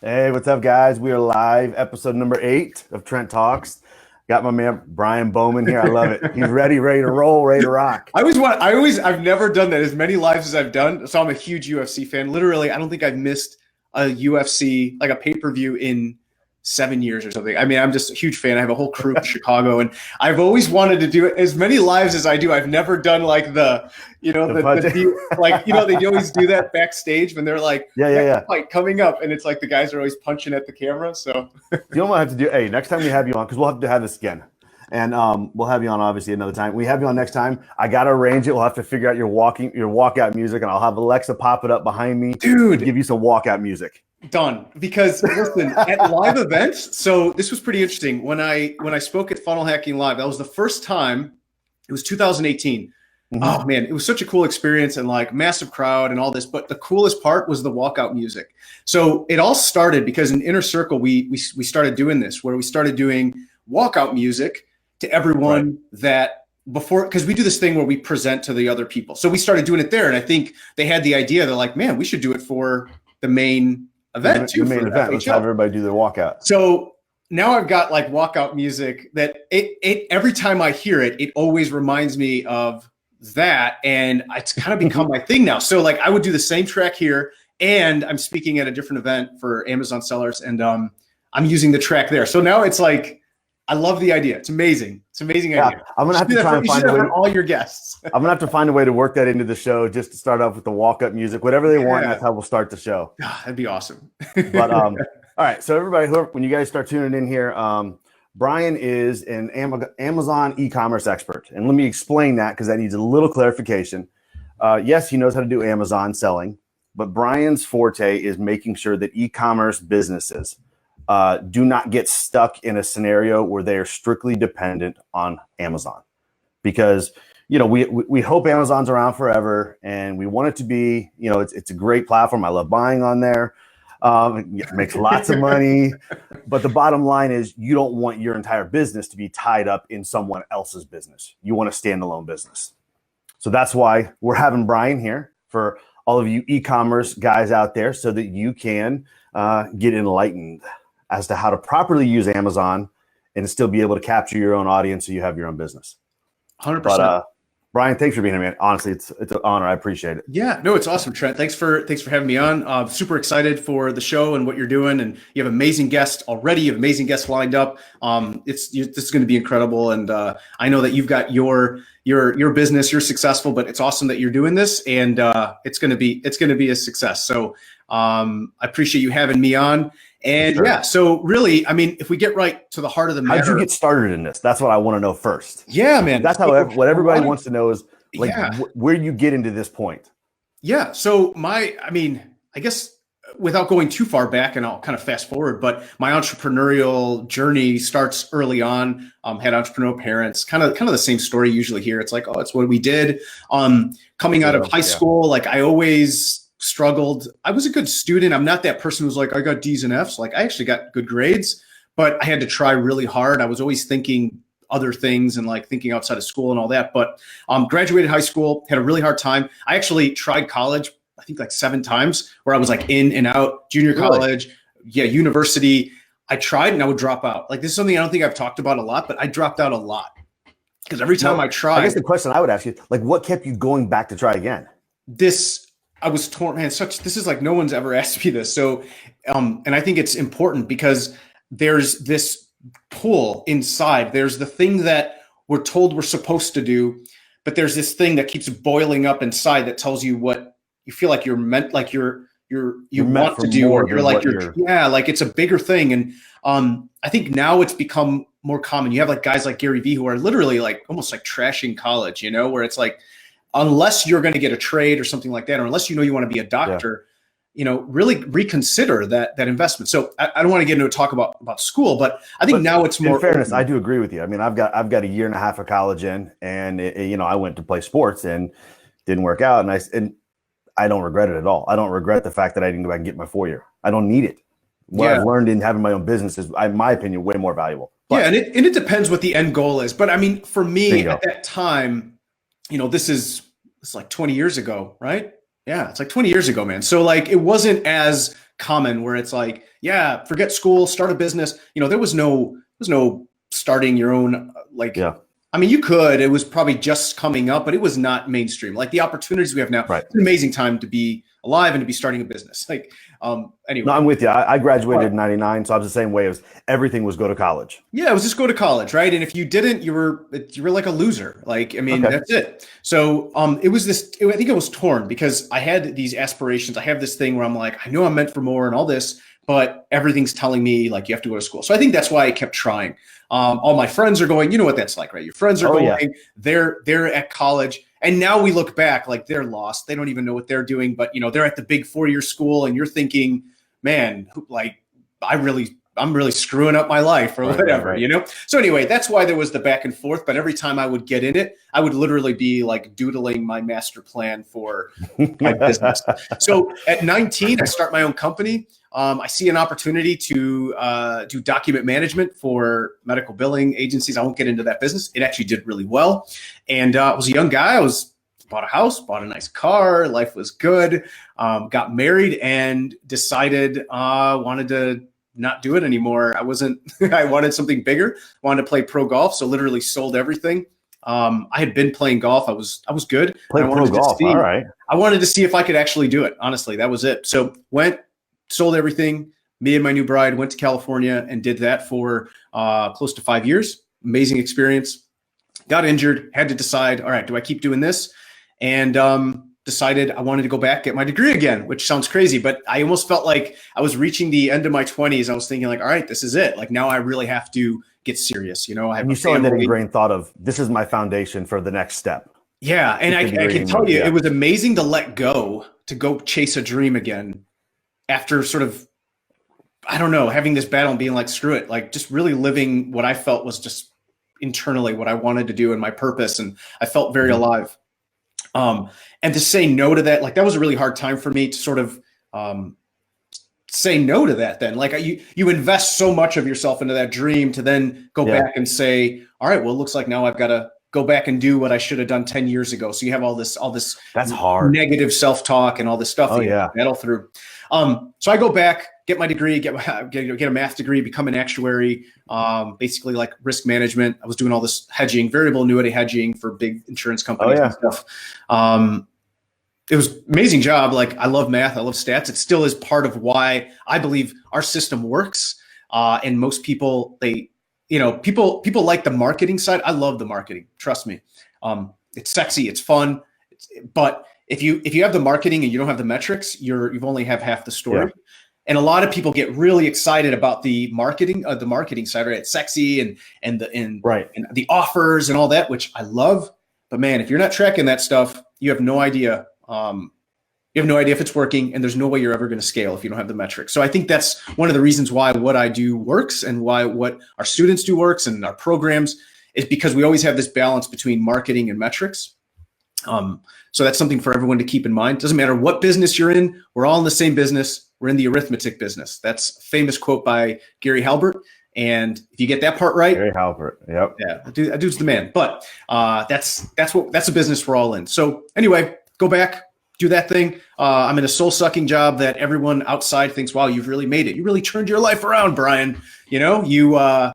Hey, what's up, guys? We are live, episode number 8 of Trent Talks. Got my man Bryan Bowman here. I love it. He's ready to roll, ready to rock. I've never done that as many lives as I've done. So I'm a huge UFC fan. Literally, I don't think I've missed a UFC, like a pay-per-view in 7 years or something. I mean, I'm just a huge fan. I have a whole crew in Chicago, and I've always wanted to do as many lives as I do. I've never done like they always do that backstage when they're like, Yeah. fight coming up, and it's like the guys are always punching at the camera. So You know what I have to do? Hey, next time we have you on, because we'll have to have this again. And we'll have you on obviously another time. We have you on next time. I gotta arrange it. We'll have to figure out your walkout music, and I'll have Alexa pop it up behind me, dude, give you some walkout music. done. Because listen, at live events, so this was pretty interesting. When I spoke at Funnel Hacking Live, that was the first time. It was 2018. Mm-hmm. Oh man, it was such a cool experience and like massive crowd and all this. But the coolest part was the walkout music. So it all started because in Inner Circle we started doing this, where we started doing walkout music to everyone that before, because we do this thing where we present to the other people. So we started doing it there, and I think they had the idea. They're like, man, we should do it for the main event too. The main event. Let's have everybody do their walkout. So now I've got like walkout music that it every time I hear it, it always reminds me of that, and it's kind of become my thing now. So like I would do the same track here, and I'm speaking at a different event for Amazon sellers, and I'm using the track there. So now it's like I love the idea. It's amazing. It's an amazing idea. I'm gonna have to try and find a way. All your guests. I'm gonna have to find a way to work that into the show, just to start off with the walk-up music, whatever they want. That's how we'll start the show. That'd be awesome. But all right. So everybody, when you guys start tuning in here, Bryan is an Amazon e-commerce expert, and let me explain that because that needs a little clarification. Yes, he knows how to do Amazon selling, but Bryan's forte is making sure that e-commerce businesses do not get stuck in a scenario where they are strictly dependent on Amazon, because we hope Amazon's around forever, and we want it to be. It's a great platform. I love buying on there. It makes lots of money, but the bottom line is you don't want your entire business to be tied up in someone else's business. You want a standalone business. So that's why we're having Bryan here for all of you e-commerce guys out there, so that you can get enlightened as to how to properly use Amazon and still be able to capture your own audience so you have your own business. 100%. But Bryan, thanks for being here, man. Honestly, it's an honor. I appreciate it. Yeah, no, it's awesome, Trent. Thanks for having me on. Super excited for the show and what you're doing, and you have amazing guests already. You have amazing guests lined up. This is going to be incredible, and I know that you've got your business. You're successful, but it's awesome that you're doing this, and it's going to be a success. So I appreciate you having me on. And sure. Yeah, so really, I mean, if we get right to the heart of the matter. How'd you get started in this? That's what I want to know first. Yeah, man. That's what everybody wants to know is like where you get into this point. Yeah. So I guess without going too far back, and I'll kind of fast forward, but my entrepreneurial journey starts early on. Had entrepreneurial parents, kind of the same story usually here. It's like, oh, it's what we did. Coming out of high school, like I always struggled. I was a good student. I'm not that person who's like, I got D's and F's. Like I actually got good grades, but I had to try really hard. I was always thinking other things and like thinking outside of school and all that. But graduated high school, had a really hard time. I actually tried college, I think like 7 times, where I was like in and out, junior college, university. I tried and I would drop out. Like this is something I don't think I've talked about a lot, but I dropped out a lot because every time I tried. I guess the question I would ask you, like, what kept you going back to try again? I was torn, man. This is like no one's ever asked me this. So, and I think it's important because there's this pull inside. There's the thing that we're told we're supposed to do, but there's this thing that keeps boiling up inside that tells you what you feel like you're meant, like you want to do, or you're like like it's a bigger thing. And I think now it's become more common. You have like guys like Gary Vee who are literally like almost like trashing college, where it's like, unless you're going to get a trade or something like that, or unless you want to be a doctor, really reconsider that investment. So I don't want to get into a talk about school, but I think now it's more. In fairness, I do agree with you. I mean, I've got a year and a half of college in, and I went to play sports and didn't work out, and I don't regret it at all. I don't regret the fact that I didn't go back and get my 4-year. I don't need it. What I've learned in having my own business is, in my opinion, way more valuable. But, and it depends what the end goal is. But I mean, for me at that time, it's like 20 years ago, right? Yeah, it's like 20 years ago, man. So like it wasn't as common where it's like, yeah, forget school, start a business. There was no starting your own, like, Yeah. I mean, you could, it was probably just coming up, but it was not mainstream. Like the opportunities we have now, Right. it's an amazing time to be alive and to be starting a business. Like, anyway. No, I'm with you. I graduated in 99, so I was the same way as everything was go to college. Yeah, it was just go to college, right? And if you didn't, you were like a loser. Like, I mean, that's it. So it was this, I think it was torn because I had these aspirations. I have this thing where I'm like, I know I'm meant for more and all this, but everything's telling me like you have to go to school. So I think that's why I kept trying. All my friends are going, you know what that's like, right? Your friends are going, yeah. they're at college. And now we look back like they're lost. They don't even know what they're doing, but they're at the big 4-year school and you're thinking, man, like I'm really screwing up my life or whatever, right. So anyway, that's why there was the back and forth. But every time I would get in it, I would literally be like doodling my master plan for my business. So at 19, I start my own company. I see an opportunity to do document management for medical billing agencies. I won't get into that business. It actually did really well. And I was a young guy. Bought a house, bought a nice car. Life was good. Got married and decided wanted to not do it anymore. I wanted something bigger, wanted to play pro golf. So literally sold everything. I had been playing golf. I was good. Play pro golf. All right. I wanted to see if I could actually do it. Honestly, that was it. So sold everything. Me and my new bride went to California and did that for close to 5 years. Amazing experience. Got injured, had to decide, all right, do I keep doing this? And decided I wanted to go back, get my degree again, which sounds crazy, but I almost felt like I was reaching the end of my 20s. I was thinking like, all right, this is it. Like now I really have to get serious. I have you still had that ingrained thought of this is my foundation for the next step. Yeah. And I can tell you, it was amazing to let go, to go chase a dream again after sort of, I don't know, having this battle and being like, screw it, like just really living what I felt was just internally what I wanted to do and my purpose. And I felt very alive. And to say no to that, like that was a really hard time for me to sort of say no to that then. Like you invest so much of yourself into that dream to then go back and say, all right, well, it looks like now I've got to go back and do what I should have done 10 years ago. So you have all this that's hard negative self-talk and all this stuff that you battle through. So I go back, get my degree, get a math degree, become an actuary, basically like risk management. I was doing all this hedging, variable annuity hedging for big insurance companies and stuff. It was an amazing job. Like I love math. I love stats. It still is part of why I believe our system works. And most people, people like the marketing side. I love the marketing. Trust me. It's sexy. It's fun. But if you have the marketing and you don't have the metrics, you've only have half the story. Yeah. And a lot of people get really excited about the marketing side, right? It's sexy and the offers and all that, which I love. But man, if you're not tracking that stuff, you have no idea. You have no idea if it's working, and there's no way you're ever going to scale if you don't have the metrics. So I think that's one of the reasons why what I do works and why what our students do works and our programs is because we always have this balance between marketing and metrics. So that's something for everyone to keep in mind. Doesn't matter what business you're in. We're all in the same business. We're in the arithmetic business. That's a famous quote by Gary Halbert. And if you get that part right, Gary Halbert, yep, yeah, that dude's the man. But that's a business we're all in. So anyway, go back, do that thing. I'm in a soul sucking job that everyone outside thinks, wow, you've really made it. You really turned your life around, Bryan. You were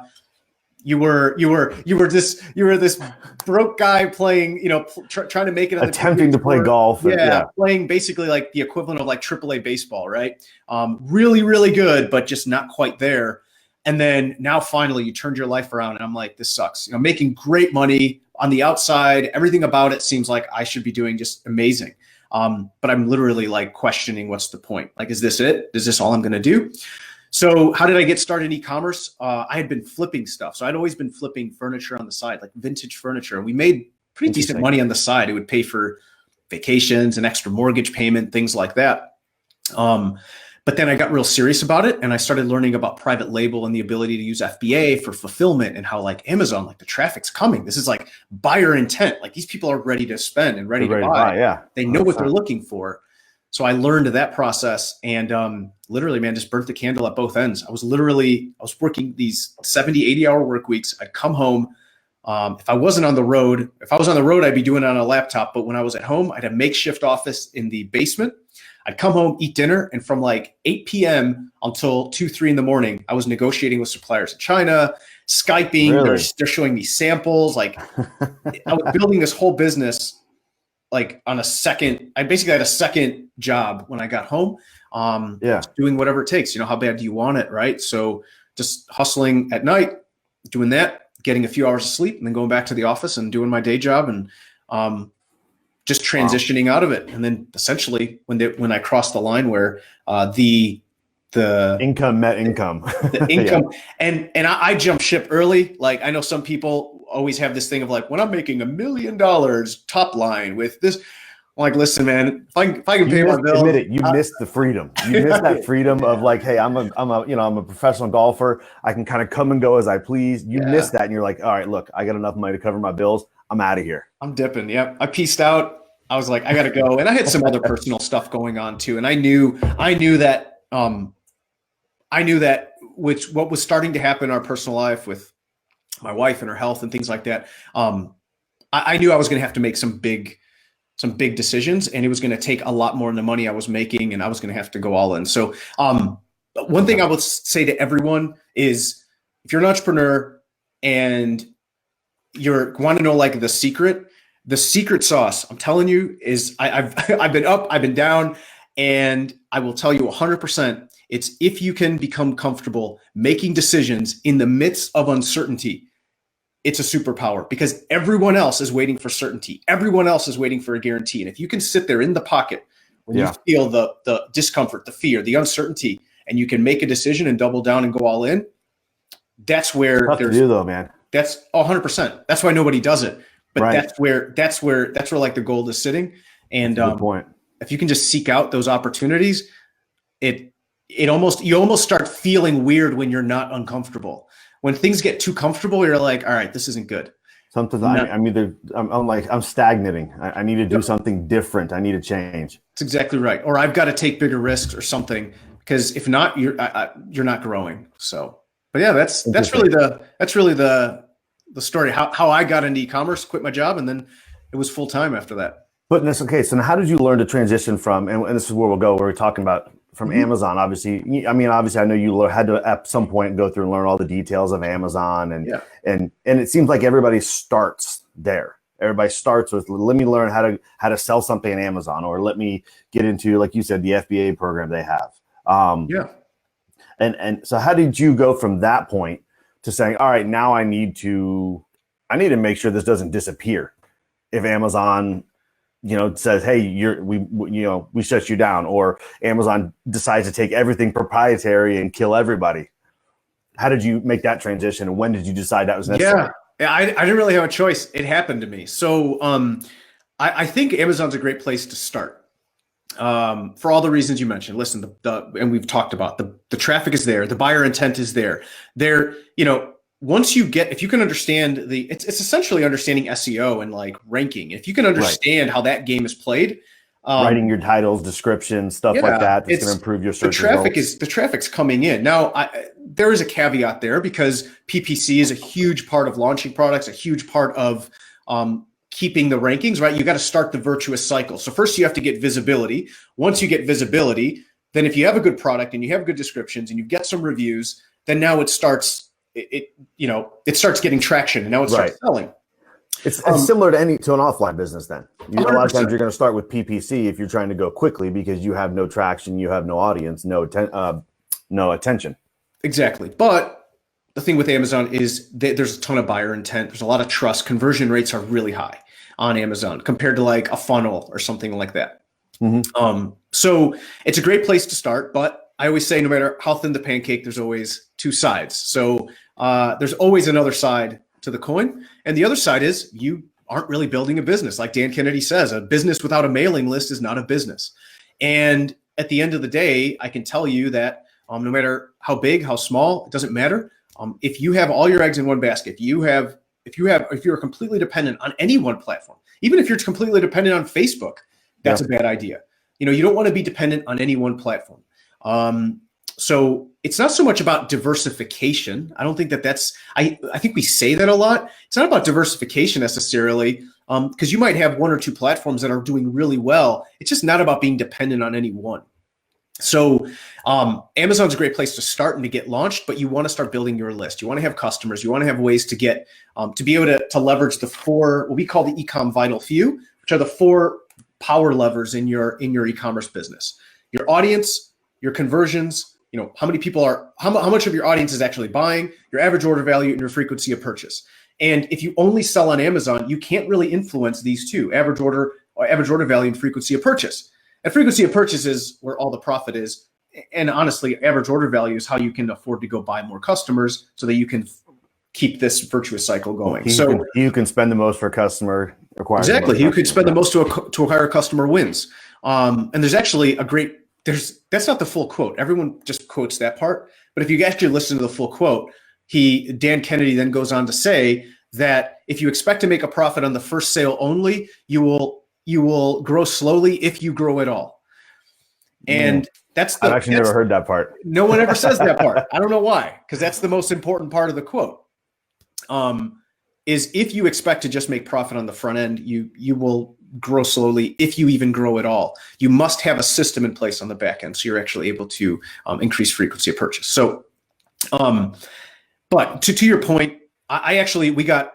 this broke guy playing, trying to make it. Attempting to play golf. Playing basically like the equivalent of like AAA baseball, right? Really, really good, but just not quite there. And then now finally you turned your life around and I'm like, this sucks. Making great money on the outside, everything about it seems like I should be doing just amazing. But I'm literally like questioning what's the point? Like, is this it? Is this all I'm going to do? So how did I get started in e-commerce? I had been flipping stuff. So I'd always been flipping furniture on the side, like vintage furniture. We made pretty decent money on the side. It would pay for vacations, an extra mortgage payment, things like that. But then I got real serious about it and I started learning about private label and the ability to use FBA for fulfillment and how like Amazon, like the traffic's coming. This is like buyer intent. Like these people are ready to spend and ready to buy. Yeah. They know what they're looking for. So I learned that process and literally, man, just burnt the candle at both ends. I was working these 70, 80-hour work weeks. I'd come home. If I was on the road, I'd be doing it on a laptop. But when I was at home, I had a makeshift office in the basement. I'd come home, eat dinner, and from like 8 p.m. until 2, 3 in the morning, I was negotiating with suppliers in China, Skyping. Really? They're showing me samples. Like I was building this whole business like on a second. I basically had a second job when I got home. Doing whatever it takes. How bad do you want it, right? So just hustling at night, doing that, getting a few hours of sleep, and then going back to the office and doing my day job, and just transitioning out of it. And then essentially when I crossed the line where the income met income, the income, and I jumped ship early. Like I know some people always have this thing of like, when I'm making $1 million top line with this, I'm like, listen, man, if I can pay my bills, admit it, you missed the freedom. You missed that freedom of like, hey, I'm a professional golfer. I can kind of come and go as I please. You missed that, and you're like, all right, look, I got enough money to cover my bills. I'm out of here. I'm dipping. Yep. I pieced out. I was like, I got to go. And I had some other personal stuff going on too. And I knew that what was starting to happen in our personal life with my wife and her health and things like that. I knew I was going to have to make some big decisions, and it was going to take a lot more than the money I was making, and I was going to have to go all in. So one thing I would say to everyone is, if you're an entrepreneur and you want to know like the secret sauce, I'm telling you, is I've been up, I've been down, and I will tell you 100%, it's if you can become comfortable making decisions in the midst of uncertainty. It's a superpower, because everyone else is waiting for certainty. Everyone else is waiting for a guarantee. And if you can sit there in the pocket when you feel the discomfort, the fear, the uncertainty, and you can make a decision and double down and go all in, that's where tough to do though, man. That's 100%. That's why nobody does it. But that's where like the gold is sitting. And good point. If you can just seek out those opportunities, you almost start feeling weird when you're not uncomfortable. When things get too comfortable, you're like, all right, this isn't good. Sometimes I'm stagnating. I need to do something different. I need to change. That's exactly right. Or I've got to take bigger risks or something, because if not, you're not growing. So, but yeah, that's really the story. How I got into e-commerce, quit my job, and then it was full time after that. But in this, okay, so how did you learn to transition from, and this is where we'll go, where we're talking about from Amazon, obviously. Obviously, I know you had to at some point go through and learn all the details of Amazon, and it seems like everybody starts there. Everybody starts with, let me learn how to sell something on Amazon, or let me get into, like you said, the FBA program they have. And so how did you go from that point to saying, all right, now I need to make sure this doesn't disappear if Amazon says, hey, we shut you down, or Amazon decides to take everything proprietary and kill everybody. How did you make that transition, and when did you decide that was necessary? Yeah, I didn't really have a choice. It happened to me. So I think Amazon's a great place to start for all the reasons you mentioned. Listen, and we've talked about the traffic is there, the buyer intent is there. If you can understand it's essentially understanding SEO and like ranking. If you can understand how that game is played, writing your titles, descriptions, stuff like that, that's going to improve your search results. The traffic's coming in. Now, there is a caveat there, because PPC is a huge part of launching products, a huge part of keeping the rankings, right? You got to start the virtuous cycle. So first you have to get visibility. Once you get visibility, then if you have a good product and you have good descriptions and you get some reviews, then now it starts getting traction, and now it starts selling. It's similar to an offline business. Then a lot of times you're going to start with PPC if you're trying to go quickly, because you have no traction, you have no audience, no attention. Exactly. But the thing with Amazon is that there's a ton of buyer intent. There's a lot of trust. Conversion rates are really high on Amazon compared to like a funnel or something like that. So it's a great place to start. But I always say, no matter how thin the pancake, there's always two sides. So there's always another side to the coin. And the other side is you aren't really building a business. Like Dan Kennedy says, a business without a mailing list is not a business. And at the end of the day, I can tell you that no matter how big, how small, it doesn't matter. If you have all your eggs in one basket, if you're completely dependent on any one platform, even if you're completely dependent on Facebook, that's a bad idea. You don't want to be dependent on any one platform. So it's not so much about diversification. I don't think that's, I think we say that a lot. It's not about diversification necessarily. because you might have one or two platforms that are doing really well. It's just not about being dependent on any one. So Amazon's a great place to start and to get launched, but you want to start building your list. You want to have customers. You want to have ways to get to be able to leverage the four, what we call the eComm vital few, which are the four power levers in your e-commerce business. Your audience, your conversions, how many people are, how much of your audience is actually buying, your average order value, and your frequency of purchase. And if you only sell on Amazon, you can't really influence these two, average order value and frequency of purchase. And frequency of purchase is where all the profit is. And honestly, average order value is how you can afford to go buy more customers so that you can keep this virtuous cycle going. You can spend the most for a customer. Exactly. You could spend the most to acquire a customer wins. And there's actually that's not the full quote. Everyone just quotes that part. But if you actually listen to the full quote, Dan Kennedy then goes on to say that if you expect to make a profit on the first sale only, you will grow slowly if you grow at all. And I've actually never heard that part. No one ever says that part. I don't know why, because that's the most important part of the quote. Is if you expect to just make profit on the front end, you will grow slowly if you even grow at all. You must have a system in place on the back end so you're actually able to increase frequency of purchase. So, but to your point, we got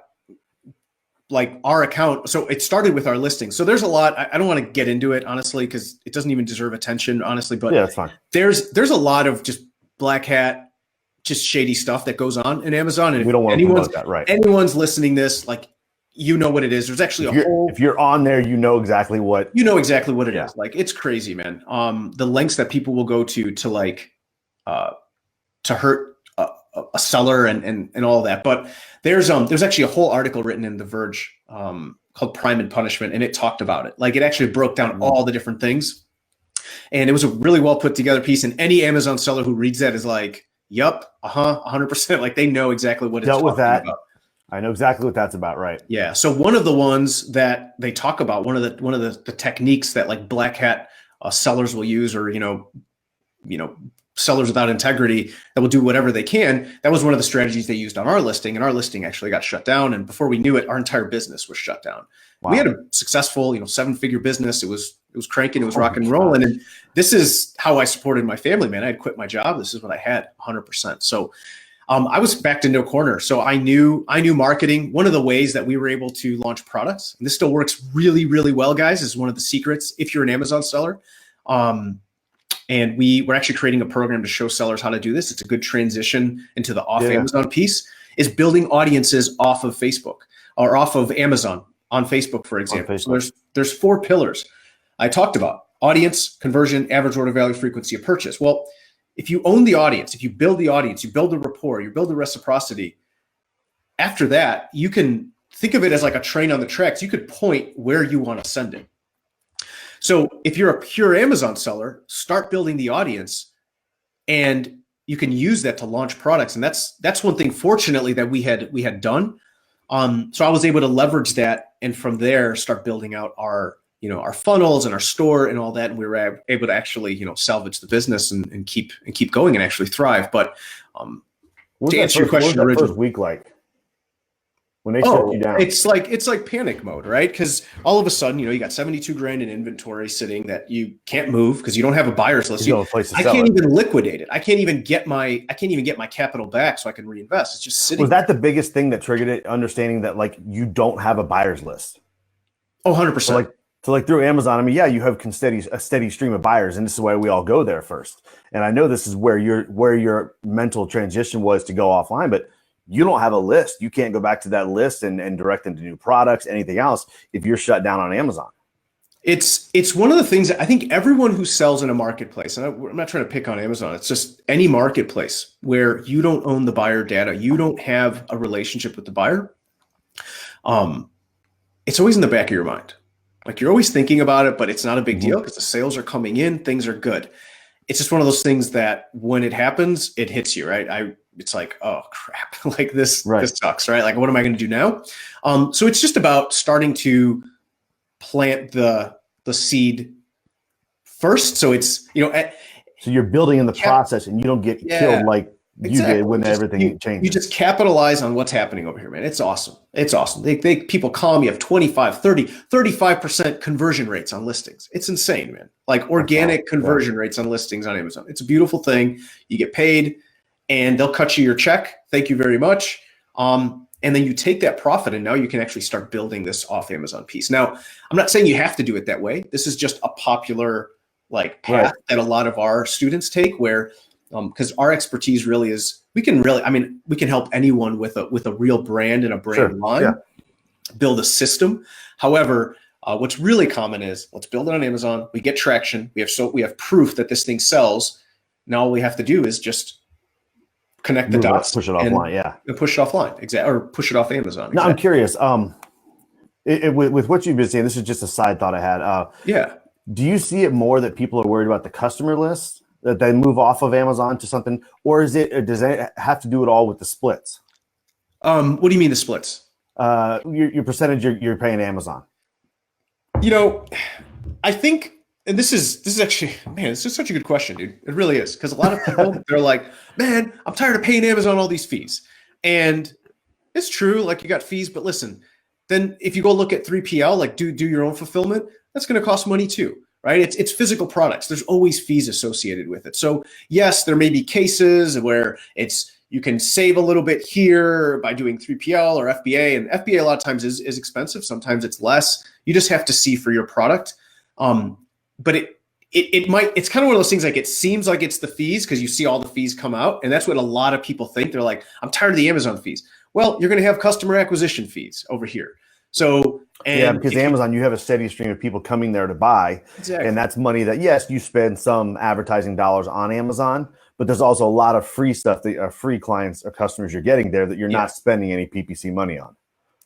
like our account. So it started with our listing. So there's a lot. I don't want to get into it, honestly, because it doesn't even deserve attention, honestly. But yeah, that's fine. There's a lot of just black hat, just shady stuff that goes on in Amazon. And we don't want to promote that, right? Anyone's listening this, like, you know what it is. There's actually if you're on there, you know exactly what it is. Like, it's crazy, man. The lengths that people will go to like to hurt a seller and all that. But there's actually a whole article written in The Verge called Prime and Punishment, and it talked about it. Like, it actually broke down all the different things, and it was a really well put together piece. And any Amazon seller who reads that is like, "Yup, 100%." Like, they know exactly what it's talking about. I know exactly what that's about, right? Yeah. So one of the ones that they talk about, one of the techniques that like black hat sellers will use, or sellers without integrity that will do whatever they can. That was one of the strategies they used on our listing, and our listing actually got shut down. And before we knew it, our entire business was shut down. Wow. We had a successful, 7-figure business. It was cranking. It was rock and rolling. And this is how I supported my family, man. I had quit my job. This is what I had, 100%. So I was backed into a corner. So I knew marketing. One of the ways that we were able to launch products, and this still works really, really well, guys, is one of the secrets if you're an Amazon seller. And we were actually creating a program to show sellers how to do this. It's a good transition into the off Amazon piece, is building audiences off of Facebook or off of Amazon on Facebook, for example. So there's 4 pillars I talked about: audience, conversion, average order value, frequency of purchase. Well, if you own the audience, if you build the audience, you build the rapport, you build the reciprocity, after that, you can think of it as like a train on the tracks. You could point where you want to send it. So if you're a pure Amazon seller, start building the audience, and you can use that to launch products. And that's one thing, fortunately, that we had done. So I was able to leverage that, and from there start building out our funnels and our store and all that. And we were able to actually, salvage the business and keep going and actually thrive. But to answer your question, what was that first week like when they shut you down? It's like panic mode, right? Because all of a sudden, you got $72,000 in inventory sitting that you can't move because you don't have a buyer's list. I can't even liquidate it. I can't even get my capital back so I can reinvest. It's just sitting. Was that the biggest thing that triggered it? Understanding that like you don't have a buyer's list. Oh, 100%. So through Amazon, I mean, yeah, you have a steady stream of buyers, and this is why we all go there first. And I know this is where your mental transition was to go offline, but you don't have a list. You can't go back to that list and direct them to new products, anything else, if you're shut down on Amazon. It's one of the things that I think everyone who sells in a marketplace, and I'm not trying to pick on Amazon, it's just any marketplace where you don't own the buyer data, you don't have a relationship with the buyer. It's always in the back of your mind. Like, you're always thinking about it, but it's not a big deal because the sales are coming in, things are good. It's just one of those things that when it happens, it hits you, right? It's like, oh crap, like this sucks, right? Like, what am I going to do now? So it's just about starting to plant the seed first. So it's, so you're building in the process, and you don't get killed like you did when everything changes. You just capitalize on what's happening over here, man. It's awesome. It's awesome. People call me, you have 25, 30, 35% conversion rates on listings. It's insane, man. Like organic conversion rates on listings on Amazon. It's a beautiful thing. You get paid and they'll cut you your check. Thank you very much. And then you take that profit and now you can actually start building this off Amazon piece. Now, I'm not saying you have to do it that way. This is just a popular path that a lot of our students take where, because our expertise really is, we can help anyone with a real brand and a brand line, build a system. However, what's really common is let's build it on Amazon. We get traction. We have proof that this thing sells. Now all we have to do is just connect the dots, push it offline, and push it offline, exactly, or push it off Amazon. Now I'm curious, with what you've been saying, this is just a side thought I had. Do you see it more that people are worried about the customer list, that they move off of Amazon to something, or does it have to do it all with the splits? What do you mean the splits? Your percentage you're paying Amazon. I think. And this is actually, man, this is such a good question, dude. It really is. Because a lot of people, they're like, man, I'm tired of paying Amazon all these fees. And it's true, like you got fees, but listen, then if you go look at 3PL, like do your own fulfillment, that's going to cost money too, right? It's physical products. There's always fees associated with it. So yes, there may be cases where you can save a little bit here by doing 3PL or FBA. And FBA a lot of times is expensive. Sometimes it's less. You just have to see for your product. But it's kind of one of those things, like it seems like it's the fees because you see all the fees come out. And that's what a lot of people think. They're like, I'm tired of the Amazon fees. Well, you're going to have customer acquisition fees over here. So, because Amazon, you have a steady stream of people coming there to buy. Exactly. And that's money that, yes, you spend some advertising dollars on Amazon, but there's also a lot of free stuff that are free clients or customers you're getting there that you're not spending any PPC money on.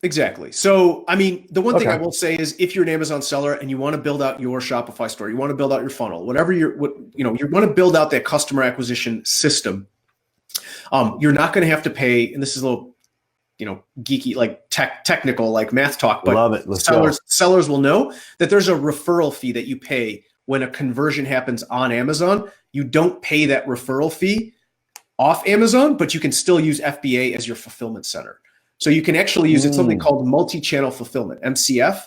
Exactly. So, I mean, the one thing I will say is if you're an Amazon seller and you want to build out your Shopify store, you want to build out your funnel, whatever you want to build out that customer acquisition system, you're not going to have to pay, and this is a little, geeky, like technical, like math talk, but love it. Sellers will know that there's a referral fee that you pay when a conversion happens on Amazon. You don't pay that referral fee off Amazon, but you can still use FBA as your fulfillment center. So you can actually use something called multi-channel fulfillment, MCF.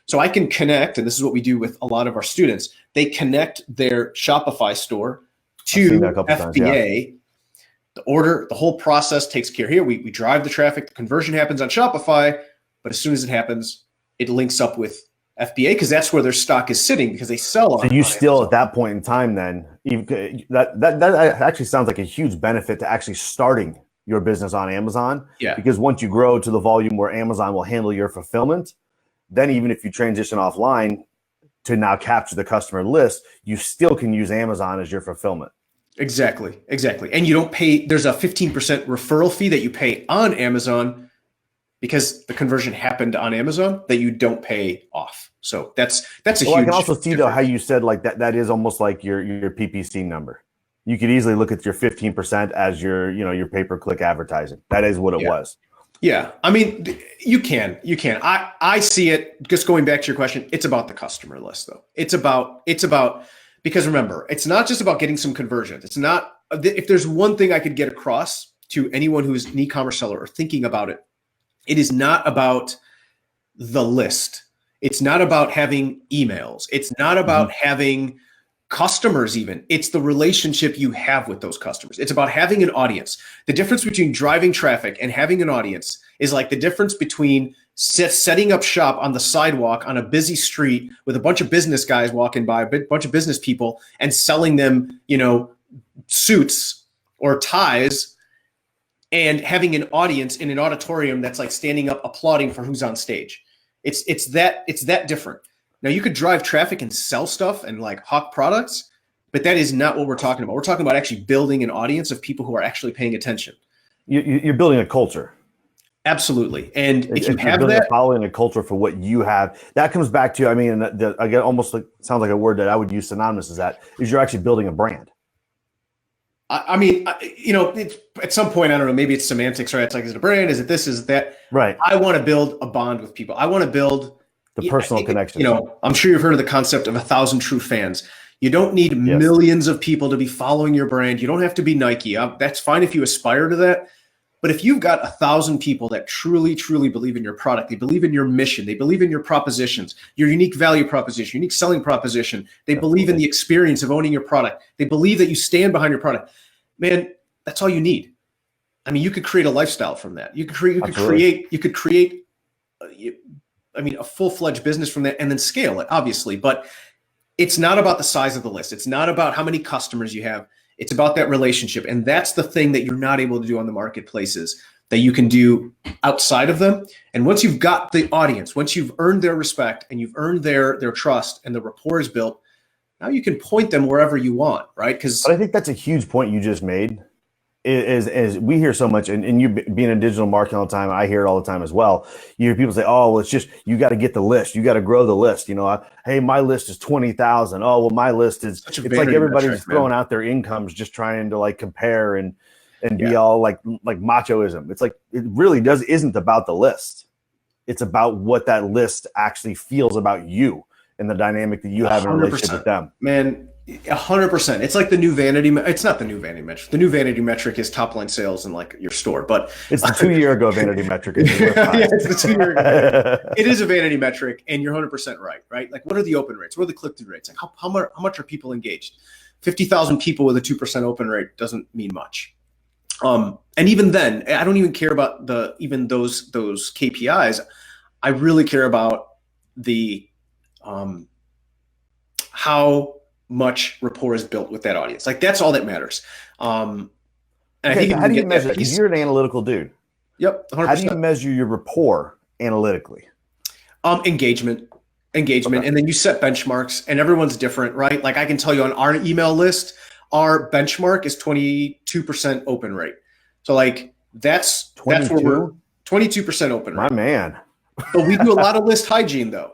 So I can connect, and this is what we do with a lot of our students. They connect their Shopify store to FBA. The whole process takes care here. We drive the traffic. The conversion happens on Shopify, but as soon as it happens, it links up with FBA because that's where their stock is sitting because they sell on. So you still at that point in time, then that actually sounds like a huge benefit to actually starting your business on Amazon. Yeah. Because once you grow to the volume where Amazon will handle your fulfillment, then even if you transition offline to now capture the customer list, you still can use Amazon as your fulfillment. Exactly. And you don't pay, there's a 15% referral fee that you pay on Amazon because the conversion happened on Amazon that you don't pay off. So that's a huge. I can also see though how you said like that is almost like your PPC number. You could easily look at your 15% as your pay-per-click advertising. That is what it was. Yeah. I mean, you can. I see it, just going back to your question, it's about the customer list though. It's about, because remember, it's not just about getting some conversions. It's not, if there's one thing I could get across to anyone who's an e-commerce seller or thinking about it, it is not about the list. It's not about having emails. It's not about having customers even. It's the relationship you have with those customers. It's about having an audience. The difference between driving traffic and having an audience is like the difference between setting up shop on the sidewalk on a busy street with a bunch of business guys walking by, a bunch of business people, and selling them, suits or ties, and having an audience in an auditorium that's like standing up applauding for who's on stage. It's that different. Now you could drive traffic and sell stuff and like hawk products, but that is not what we're talking about. We're talking about actually building an audience of people who are actually paying attention. You're building a culture. Absolutely. And if you have building that, following a culture for what you have, that comes back to, I get almost like, sounds like a word that I would use synonymous as that, is you're actually building a brand. It's, at some point, I don't know, maybe it's semantics, right? It's like, is it a brand? Is it this? Is it that? Right. I want to build a bond with people. I want to build the personal connection. I'm sure you've heard of the concept of 1,000 true fans. You don't need Yes. millions of people to be following your brand. You don't have to be Nike. That's fine if you aspire to that. But if you've got 1,000 people that truly, truly believe in your product, they believe in your mission, they believe in your propositions, your unique value proposition, unique selling proposition, they believe in the experience of owning your product, they believe that you stand behind your product, man, that's all you need. I mean, you could create a lifestyle from that. You could create a full-fledged business from that and then scale it, obviously. But it's not about the size of the list. It's not about how many customers you have. It's about that relationship. And that's the thing that you're not able to do on the marketplaces that you can do outside of them. And once you've got the audience, once you've earned their respect and you've earned their trust and the rapport is built, now you can point them wherever you want, right? Because I think that's a huge point you just made. Is we hear so much, and you being in digital marketing all the time, I hear it all the time as well. You hear people say, "Oh, well, it's just you got to get the list, you got to grow the list." Hey, my list is 20,000. Oh, well, my list is. It's like everybody's throwing out their incomes, just trying to like compare and be all like machoism. It's like it really isn't about the list. It's about what that list actually feels about you and the dynamic that you have in a relationship with them. Man. 100%. It's like the new vanity. It's not the new vanity metric. The new vanity metric is top line sales in like your store, but it's the 2 year ago vanity metric. It's the 2 year ago. It is a vanity metric, and you're 100% right. Right? Like, what are the open rates? What are the click through rates? Like, how much are people engaged? 50,000 people with a 2% open rate doesn't mean much. And even then, I don't even care about those KPIs. I really care about the how much rapport is built with that audience. Like, that's all that matters. And I think how do you measure that? Because you're an analytical dude. Yep. 100%. How do you measure your rapport analytically? Engagement. Okay. And then you set benchmarks, and everyone's different, right? Like, I can tell you on our email list, our benchmark is 22% open rate. So like that's where we're 22% open rate. My man. But we do a lot of list hygiene though.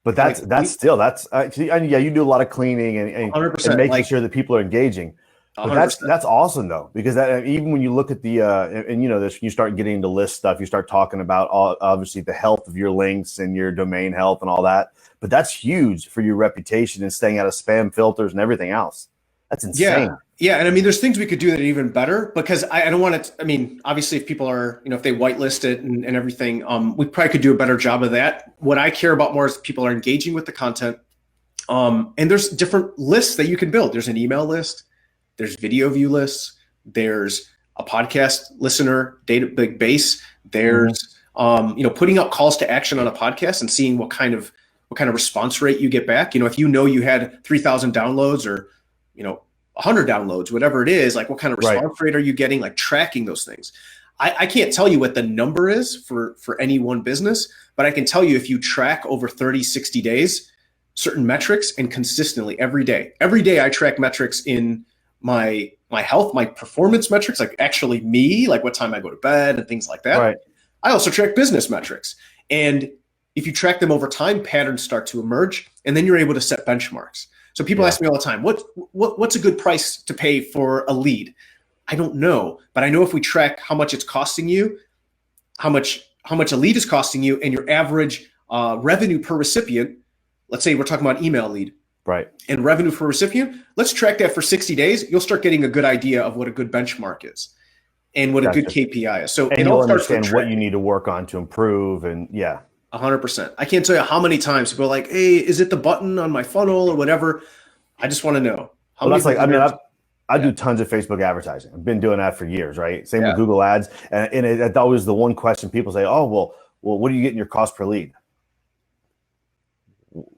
But you do a lot of cleaning and making sure that people are engaging. But that's awesome though, because even when you look at the and this, you start getting into list stuff, you start talking about obviously the health of your links and your domain health and all that. But that's huge for your reputation and staying out of spam filters and everything else. That's insane. Yeah. And I mean, there's things we could do that are even better, because I don't want to, I mean, obviously if people are, if they whitelist it and everything, we probably could do a better job of that. What I care about more is people are engaging with the content. And there's different lists that you can build. There's an email list, there's video view lists, there's a podcast listener database, there's, putting up calls to action on a podcast and seeing what kind of response rate you get back. If you had 3,000 downloads or, 100 downloads, whatever it is, like what kind of response rate are you getting, like tracking those things. I can't tell you what the number is for any one business, but I can tell you if you track over 30, 60 days, certain metrics and consistently every day I track metrics in my health, my performance metrics, like actually me, like what time I go to bed and things like that. Right. I also track business metrics. And if you track them over time, patterns start to emerge, and then you're able to set benchmarks. So people ask me all the time, what's a good price to pay for a lead? I don't know, but I know if we track how much it's costing you, how much a lead is costing you, and your average revenue per recipient, let's say we're talking about email lead, right? And revenue per recipient, let's track that for 60 days. You'll start getting a good idea of what a good benchmark is and what a good KPI is. So it all starts with what you need to work on to improve, and 100%. I can't tell you how many times people are like, "Hey, is it the button on my funnel or whatever?" I just want to know. I do tons of Facebook advertising. I've been doing that for years, right? Same with Google Ads, and it's always the one question people say, "Oh, well, what do you get in your cost per lead?"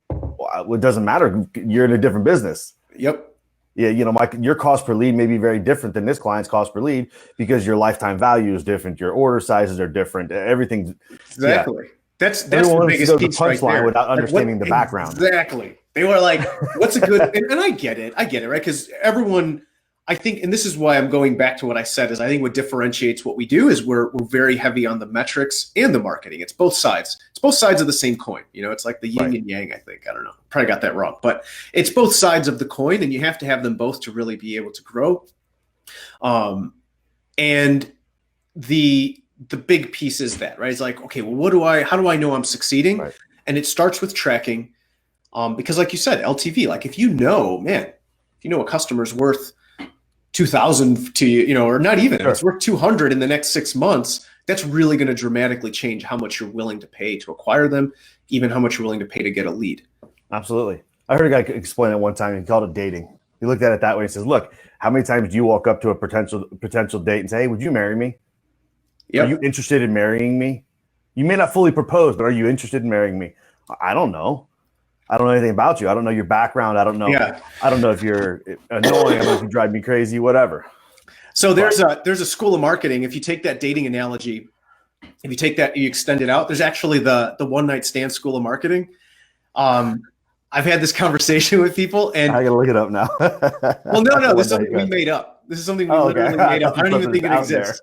Well, it doesn't matter. You're in a different business. Yep. Yeah, your cost per lead may be very different than this client's cost per lead because your lifetime value is different, your order sizes are different, everything's exactly. Yeah. That's the biggest piece right there. Without understanding the background. Exactly. They were like, what's a good, and I get it, right? Because everyone, I think, and this is why I'm going back to what I said, is I think what differentiates what we do is we're very heavy on the metrics and the marketing. It's both sides. It's both sides of the same coin. It's like the yin and yang, I think. I don't know. Probably got that wrong. But it's both sides of the coin, and you have to have them both to really be able to grow. And the big piece is that, right? It's like, okay, well, how do I know I'm succeeding? Right. And it starts with tracking. Because like you said, LTV, like if you know, man, if you know a customer's worth 2,000 to you, or not even, if it's worth 200 in the next 6 months, that's really going to dramatically change how much you're willing to pay to acquire them, even how much you're willing to pay to get a lead. Absolutely. I heard a guy explain it one time. He called it dating. He looked at it that way. He says, look, how many times do you walk up to a potential date and say, hey, would you marry me? Yep. Are you interested in marrying me? You may not fully propose, but are you interested in marrying me? I don't know. I don't know anything about you. I don't know your background. I don't know. Yeah. I don't know if you're annoying. I don't know if you drive me crazy, whatever. So there's a school of marketing. If you take that dating analogy, if you take that, you extend it out, there's actually the one night stand school of marketing. I've had this conversation with people, and I gotta look it up now. Well, no, this is something we made up. This is something we literally made up. I don't even think it exists.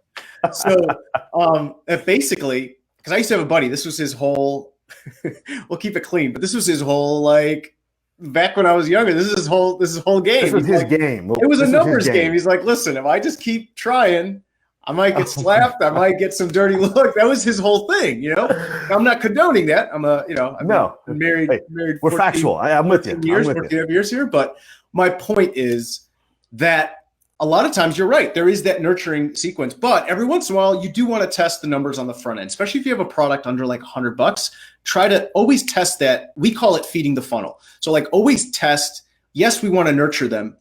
So, basically, because I used to have a buddy, this was his whole. We'll keep it clean, but this was his whole, like, back when I was younger. This is his whole game. This was his game. It was a numbers game. He's like, listen, if I just keep trying, I might get slapped. I might get some dirty look. That was his whole thing, I'm not condoning that. I'm been married. We're 14, factual. I'm with you. 14 years here. But my point is that a lot of times you're right. There is that nurturing sequence, but every once in a while you do want to test the numbers on the front end, especially if you have a product under like $100. Try to always test that. We call it feeding the funnel. So like always test. Yes, we want to nurture them.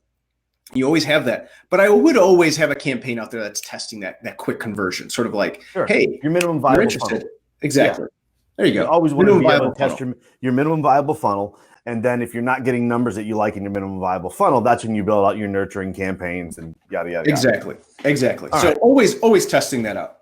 You always have that, but I would always have a campaign out there that's testing that quick conversion, sort of like, hey, your minimum viable funnel. Exactly. Yeah. There you go. You always want to be able to test your minimum viable funnel, and then if you're not getting numbers that you like in your minimum viable funnel, that's when you build out your nurturing campaigns and yada yada. Exactly. All so right. always testing that out.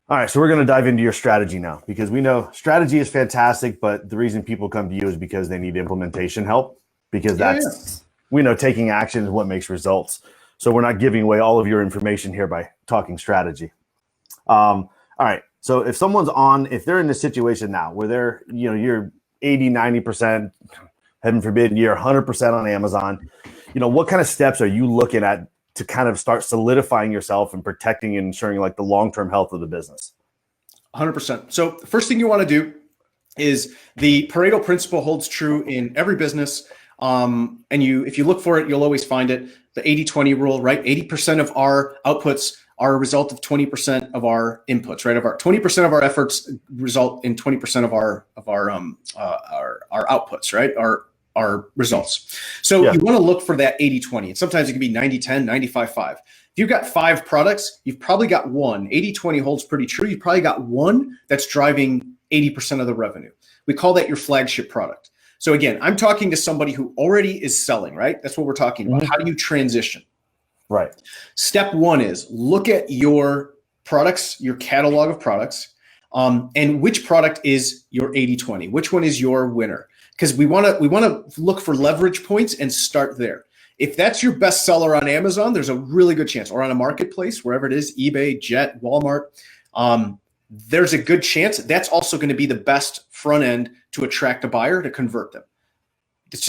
All right, so we're going to dive into your strategy now, because we know strategy is fantastic, but the reason people come to you is because they need implementation help, because we know taking action is what makes results. So we're not giving away all of your information here by talking strategy. All right. So if if they're in this situation now where they're, you're 80, 90%, heaven forbid, you're 100% on Amazon, what kind of steps are you looking at to kind of start solidifying yourself and protecting and ensuring like the long-term health of the business? 100%. So the first thing you want to do is the Pareto principle holds true in every business. And if you look for it, you'll always find it. The 80-20 rule, right? 80% of our outputs are a result of 20% of our inputs, right? Of our 20% of our efforts result in 20% of our outputs, right? Our results. So you want to look for that 80-20. And sometimes it can be 90-10, 95-5. If you've got 5 products, you've probably got one. 80-20 holds pretty true. You've probably got one that's driving 80% of the revenue. We call that your flagship product. So again, I'm talking to somebody who already is selling, right? That's what we're talking about. How do you transition? Right. Step 1 is look at your products, your catalog of products, and which product is your 80-20? Which one is your winner? Because we want to look for leverage points and start there. If that's your best seller on Amazon, there's a really good chance, or on a marketplace, wherever it is, eBay, Jet, Walmart, there's a good chance that's also going to be the best front end to attract a buyer, to convert them. It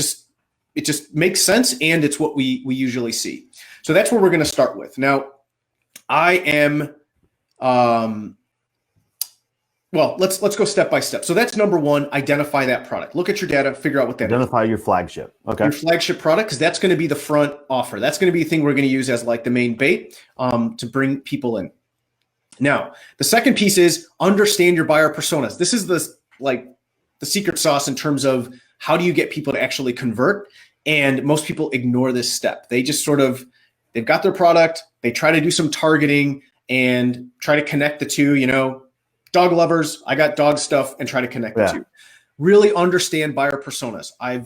just makes sense, and it's what we usually see. So that's where we're going to start with. Now, I am let's go step by step. So that's number 1, identify that product. Look at your data, figure out what that is. Identify your flagship. Okay. Your flagship product, because that's going to be the front offer. That's going to be the thing we're going to use as like the main bait to bring people in. Now, the second piece is understand your buyer personas. This is the secret sauce in terms of how do you get people to actually convert? And most people ignore this step. They just they've got their product, they try to do some targeting and try to connect the two, dog lovers, I got dog stuff, and try to connect the two. Really understand buyer personas. I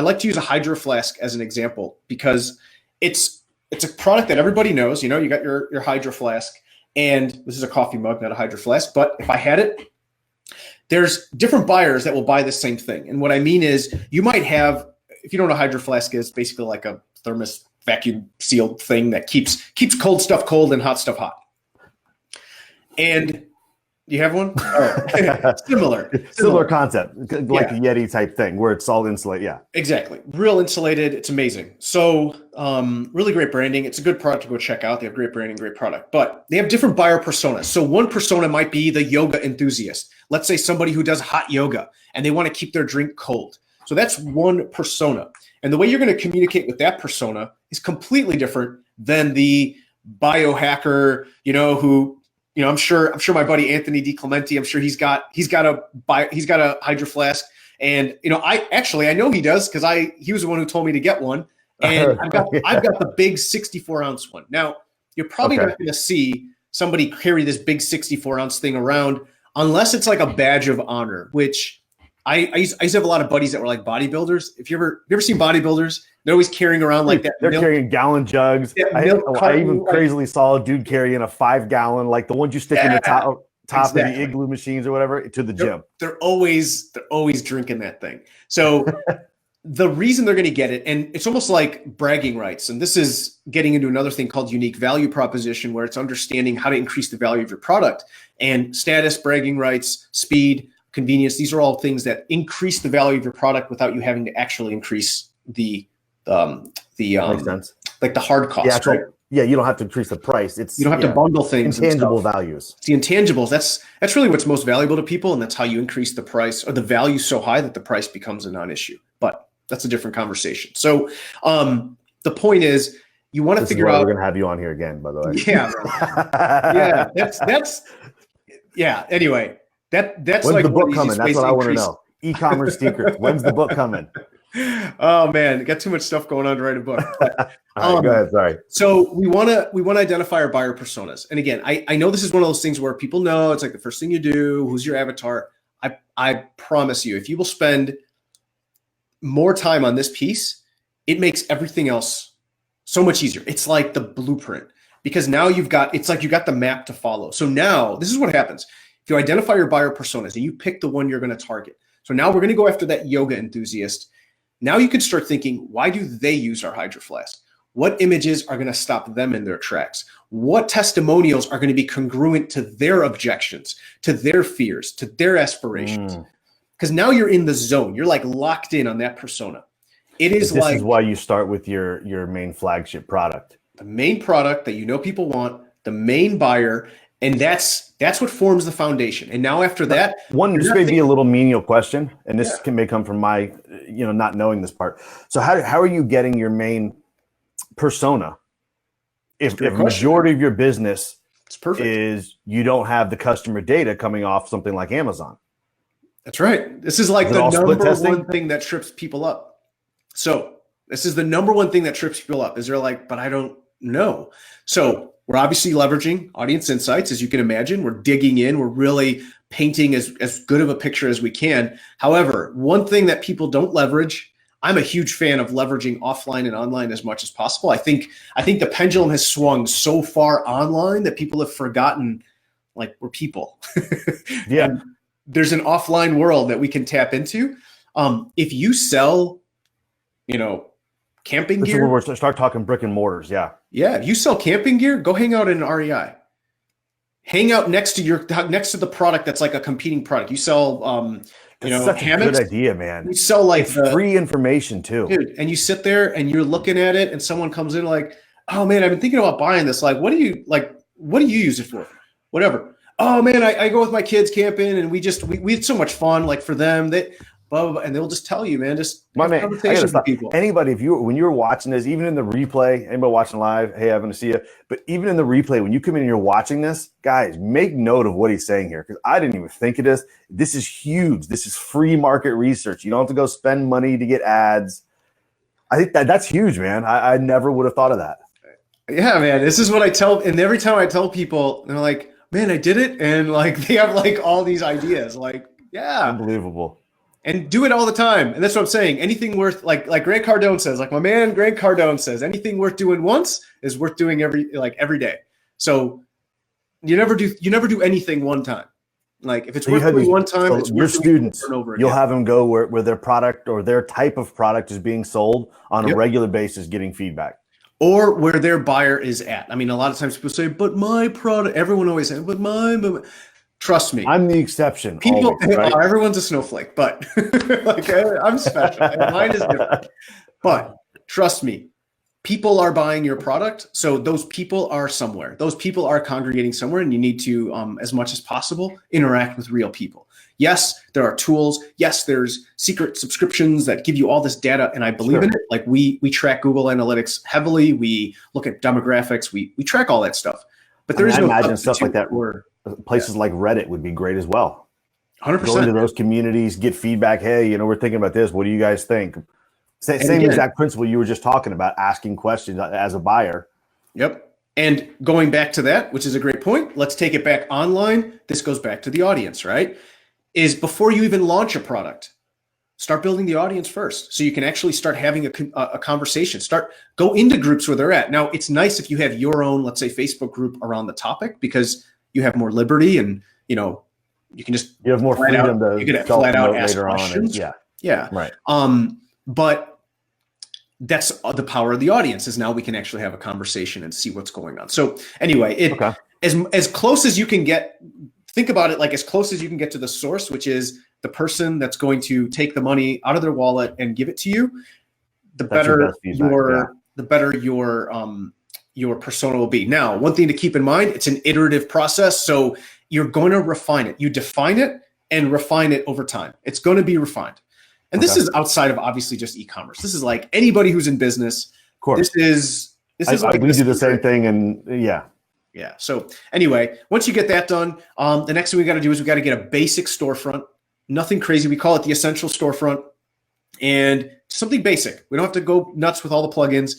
like to use a Hydro Flask as an example because it's a product that everybody knows. You got your Hydro Flask, and this is a coffee mug, not a Hydro Flask, but if I had it, there's different buyers that will buy the same thing. And what I mean is you might have, if you don't know what a Hydro Flask is, basically like a thermos vacuum sealed thing that keeps cold stuff cold and hot stuff hot. And you have one? Oh. Similar concept, like a Yeti type thing where it's all insulated. Yeah, exactly. Real insulated. It's amazing. So really great branding. It's a good product to go check out. They have great branding, great product, but they have different buyer personas. So one persona might be the yoga enthusiast. Let's say somebody who does hot yoga and they want to keep their drink cold. So that's one persona. And the way you're going to communicate with that persona is completely different than the biohacker, who, I'm sure my buddy Anthony DiClementi, I'm sure he's got a Hydro Flask. And, I know he does because he was the one who told me to get one. And I've got the big 64-ounce one. Now, you're probably not going to see somebody carry this big 64-ounce thing around unless it's like a badge of honor, which I used to have a lot of buddies that were like bodybuilders. If you ever seen bodybuilders, they're always carrying around like that. They're carrying gallon jugs. I even crazily saw a dude carrying a 5-gallon, like the ones you stick in the top of the igloo machines or whatever, to the gym. They're always drinking that thing. So the reason they're going to get it, and it's almost like bragging rights. And this is getting into another thing called unique value proposition, where it's understanding how to increase the value of your product. And status, bragging rights, speed, convenience, these are all things that increase the value of your product without you having to actually increase the Makes sense. like the hard cost. Right? Yeah, you don't have to increase the price. You don't have to bundle things. Intangible values. It's the intangibles. That's really what's most valuable to people, and that's how you increase the price or the value so high that the price becomes a non-issue. But that's a different conversation. So the point is, you want to figure out. We're going to have you on here again, by the way. Yeah, that's yeah. Anyway, that's when's like the book coming? That's what I want to know. E-commerce secrets. When's the book coming? Oh man, got too much stuff going on to write a book. But, all right, go ahead. Sorry. So we want to identify our buyer personas. And again, I know this is one of those things where people know it's like the first thing you do. Who's your avatar? I promise you, if you will spend more time on this piece, it makes everything else so much easier. It's like the blueprint, because now you've got the map to follow. So now this is what happens. If you identify your buyer personas and you pick the one you're going to target. So now we're going to go after that yoga enthusiast. Now you can start thinking, why do they use our Hydro Flask? What images are going to stop them in their tracks? What testimonials are going to be congruent to their objections, to their fears, to their aspirations? Because now you're in the zone. You're like locked in on that persona. This is why you start with your main flagship product. The main product that people want, the main buyer, and that's what forms the foundation. And now after that, this may be a little menial question, and this may come from my, not knowing this part. So how are you getting your main persona if the majority of your business is you don't have the customer data coming off something like Amazon? That's right. This is like the number one thing that trips people up. So this is the number one thing that trips people up is they're like, but I don't know. So we're obviously leveraging audience insights, as you can imagine. We're digging in. We're really painting as good of a picture as we can. However, one thing that people don't leverage, I'm a huge fan of leveraging offline and online as much as possible. I think the pendulum has swung so far online that people have forgotten, like, we're people. Yeah. And there's an offline world that we can tap into. If you sell, camping gear. We're start talking brick and mortars. Yeah. Yeah. If you sell camping gear, go hang out in an REI. Hang out next to the product that's like a competing product. You sell, such hammocks. A good idea, man. You sell like free information too, dude. And you sit there and you're looking at it, and someone comes in like, "Oh man, I've been thinking about buying this. Like, what do you use it for? Whatever. Oh man, I go with my kids camping, and we had so much fun. Like for them, they." Blah, blah, blah, and they'll just tell you, man, just my man, conversations with people. Anybody, when you were watching this, even in the replay, anybody watching live, hey, I'm going to see you. But even in the replay, when you come in and you're watching this, guys, make note of what he's saying here, because I didn't even think of this. This is huge. This is free market research. You don't have to go spend money to get ads. I think that's huge, man. I never would have thought of that. Yeah, man. This is what I tell, and every time I tell people, they're like, man, I did it, and like they have like all these ideas, like, yeah, unbelievable. And do it all the time. And that's what I'm saying. Anything worth, like Grant Cardone says, like my man Grant Cardone says, anything worth doing once is worth doing every day. So you never do anything one time. Like if it's worth doing one time, it's your worth students, over and over again. You'll have them go where their product or their type of product is being sold on a regular basis, getting feedback. Or where their buyer is at. I mean, a lot of times people say, but my product, everyone always says, but mine. Trust me. I'm the exception. People, always, right? Everyone's a snowflake, but like I'm special. Mine is different. But trust me, people are buying your product. So those people are somewhere. Those people are congregating somewhere, and you need to, as much as possible, interact with real people. Yes, there are tools. Yes, there's secret subscriptions that give you all this data, and I believe in it. Like we track Google Analytics heavily. We look at demographics. We track all that stuff. But there is no imagine stuff like that. Places like Reddit would be great as well. 100%. Go into those communities, get feedback. Hey, we're thinking about this. What do you guys think? Same exact principle you were just talking about, asking questions as a buyer. Yep. And going back to that, which is a great point, let's take it back online. This goes back to the audience, right? Is before you even launch a product, start building the audience first. So you can actually start having a conversation, go into groups where they're at. Now, it's nice if you have your own, let's say, Facebook group around the topic, because you have more liberty and, you can just, you have more freedom to flat out ask questions. Yeah. Right. But that's the power of the audience, is now we can actually have a conversation and see what's going on. So anyway, as close as you can get, think about it like as close as you can get to the source, which is the person that's going to take the money out of their wallet and give it to you, the better your persona will be. Now, one thing to keep in mind, it's an iterative process. So you're going to refine it. You define it and refine it over time. It's going to be refined. And this is outside of obviously just e-commerce. This is like anybody who's in business. Of course. This is like we do the same thing, and yeah. So anyway, once you get that done, the next thing we got to do is we got to get a basic storefront. Nothing crazy. We call it the essential storefront, and something basic. We don't have to go nuts with all the plugins.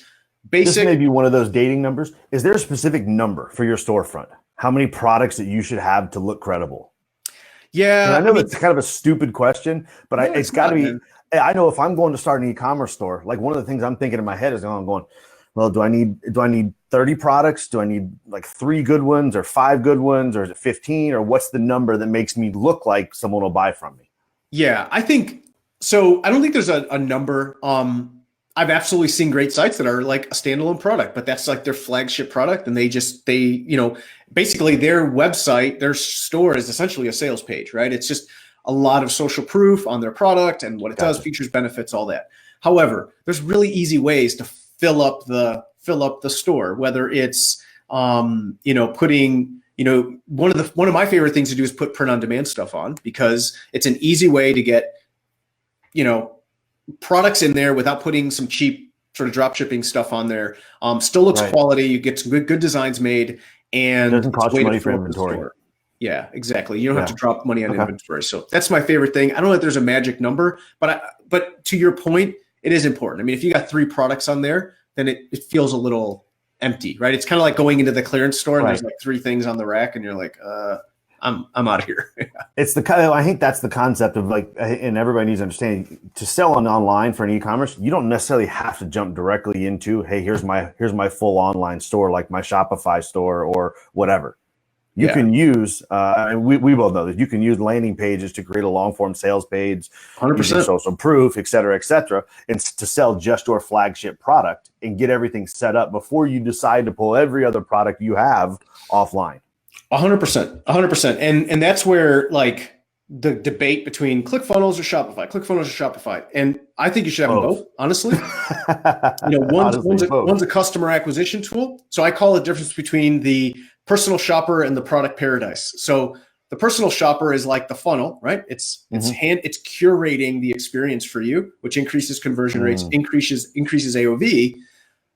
Basic. This may be one of those dating numbers. Is there a specific number for your storefront? How many products that you should have to look credible? Yeah, and I know it's kind of a stupid question, but it's got to be. Man. I know if I'm going to start an e-commerce store, like one of the things I'm thinking in my head is I'm going, well, do I need 30 products? Do I need like 3 good ones or 5 good ones, or is it 15? Or what's the number that makes me look like someone will buy from me? Yeah, I think so. I don't think there's a number. I've absolutely seen great sites that are like a standalone product, but that's like their flagship product. And basically their website, their store is essentially a sales page, right? It's just a lot of social proof on their product and what it does, features, benefits, all that. However, there's really easy ways to fill up the store, whether it's, putting, one of my favorite things to do is put print on demand stuff on, because it's an easy way to get, products in there without putting some cheap sort of drop shipping stuff on there. Still looks quality. You get some good designs made, and it doesn't cost you money for inventory. Yeah, exactly. You don't have to drop money on inventory. So that's my favorite thing. I don't know if there's a magic number, but to your point, it is important. I mean, if you got 3 products on there, then it feels a little empty, right? It's kind of like going into the clearance store and there's like 3 things on the rack, and you're like, I'm out of here. It's I think that's the concept of like, and everybody needs to understand, to sell online for an e-commerce, you don't necessarily have to jump directly into, hey, here's my full online store, like my Shopify store or whatever. You can use, we both know that you can use landing pages to create a long form sales page, 100% social proof, et cetera, and to sell just your flagship product and get everything set up before you decide to pull every other product you have offline. 100%. And that's where like the debate between ClickFunnels or Shopify. And I think you should have them both, honestly. One's a customer acquisition tool. So I call it the difference between the personal shopper and the product paradise. So the personal shopper is like the funnel, right? It's curating the experience for you, which increases conversion rates, increases AOV.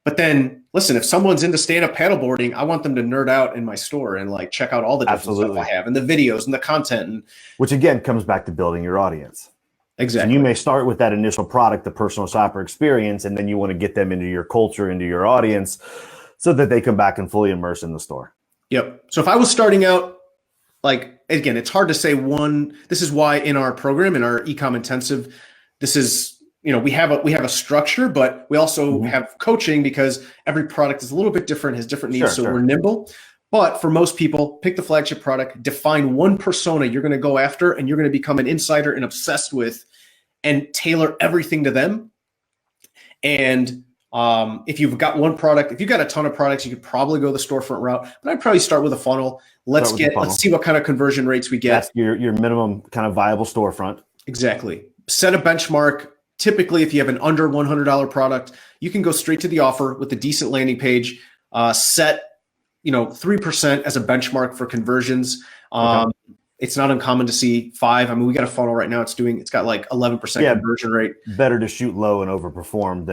But then, listen, if someone's into stand-up paddleboarding, I want them to nerd out in my store and like check out all the different stuff I have and the videos and the content. Which again comes back to building your audience. Exactly. So you may start with that initial product, the personal shopper experience, and then you want to get them into your culture, into your audience, so that they come back and fully immerse in the store. Yep. So if I was starting out, like, again, it's hard to say one. This is why in our program, in our eComm intensive, this is, we have a structure, but we also have coaching, because every product is a little bit different, has different needs. We're nimble. But for most people, pick the flagship product, define one persona you're going to go after, and you're going to become an insider and obsessed with, and tailor everything to them. And if you've got one product, if you've got a ton of products, you could probably go the storefront route. But I'd probably start with a funnel. Let's see what kind of conversion rates we get. That's your minimum kind of viable storefront. Exactly. Set a benchmark. typically, if you have an under $100 product, you can go straight to the offer with a decent landing page, set 3% as a benchmark for conversions. Okay. It's not uncommon to see 5. I mean, we got a funnel right now. It's got like 11% conversion rate. Better to shoot low and overperform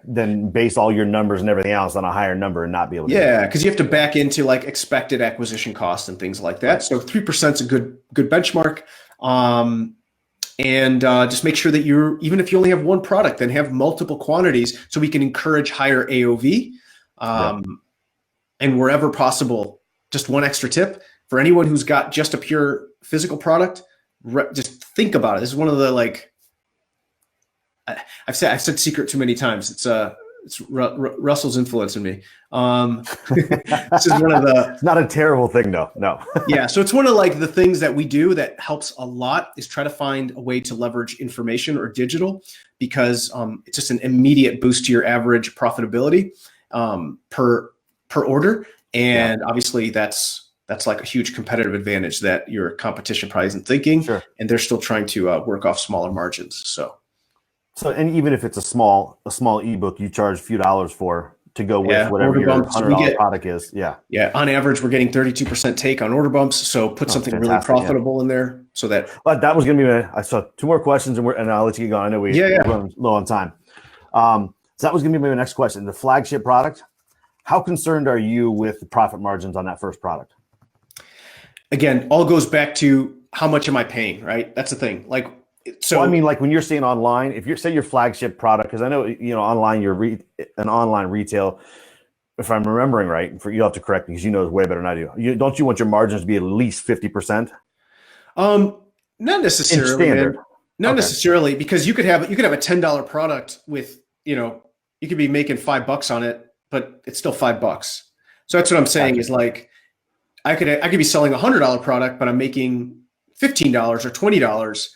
than base all your numbers and everything else on a higher number and not be able to. Yeah, because you have to back into like expected acquisition costs and things like that. So 3% is a good benchmark. And just make sure that even if you only have one product, then have multiple quantities so we can encourage higher AOV. And wherever possible, just one extra tip for anyone who's got just a pure physical product, just think about it. This is one of the I've said secret too many times. It's Russell's influencing me. This is one of the. It's not a terrible thing, though. No. Yeah, so it's one of the things that we do that helps a lot is try to find a way to leverage information or digital, because it's just an immediate boost to your average profitability per order, and obviously that's like a huge competitive advantage that your competition probably isn't thinking, and they're still trying to work off smaller margins. So, and even if it's a small ebook, you charge a few dollars to go with whatever your $100 product is. Yeah. On average, we're getting 32% take on order bumps. So put something really profitable in there so that. But that was going to be I saw 2 more questions and I'll let you get going. I know we're running low on time. So that was going to be my next question. The flagship product. How concerned are you with the profit margins on that first product? Again, all goes back to how much am I paying, right? That's the thing. So I mean, like when you're saying online, if you're say your flagship product, because I know online, you're an online retail. If I'm remembering right, you'll have to correct me because you know way better than I do. Don't you want your margins to be at least 50%? Not necessarily. Standard. Not necessarily, because you could have a $10 product with you could be making $5 on it, but it's still $5. So that's what I'm saying is I could be selling a $100 product, but I'm making $15 or $20.